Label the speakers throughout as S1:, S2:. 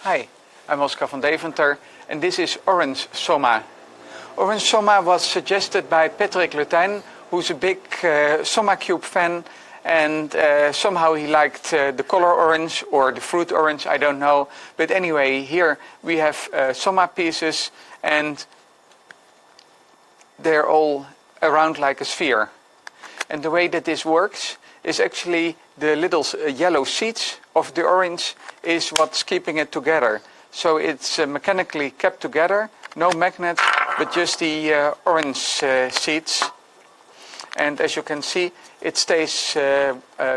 S1: Hi, I'm Oscar van Deventer and this is Orange Soma. Orange Soma was suggested by Patrick Lutijn, who's a big Soma Cube fan, and somehow he liked the color orange or the fruit orange, I don't know. But anyway, here we have Soma pieces and they're all around like a sphere. And the way that this works is actually the little yellow seeds of the orange is what's keeping it together. So it's mechanically kept together, no magnet, but just the orange seeds. And as you can see, it stays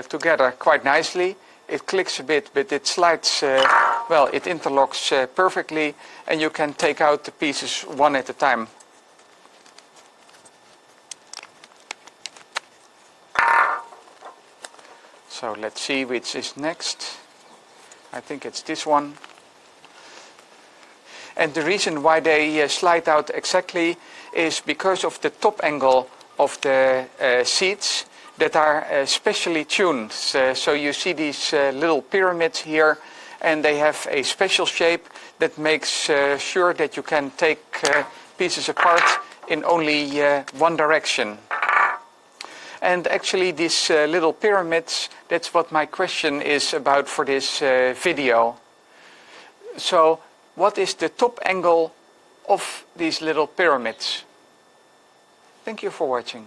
S1: together quite nicely. It clicks a bit, but it slides, it interlocks perfectly, and you can take out the pieces one at a time. So let's see which is next. I think it's this one. And the reason why they slide out exactly is because of the top angle of the seeds that are specially tuned. So you see these little pyramids here, and they have a special shape that makes sure that you can take pieces apart in only one direction. And actually these little pyramids, that's what my question is about for this video. So what is the top angle of these little pyramids? Thank you for watching.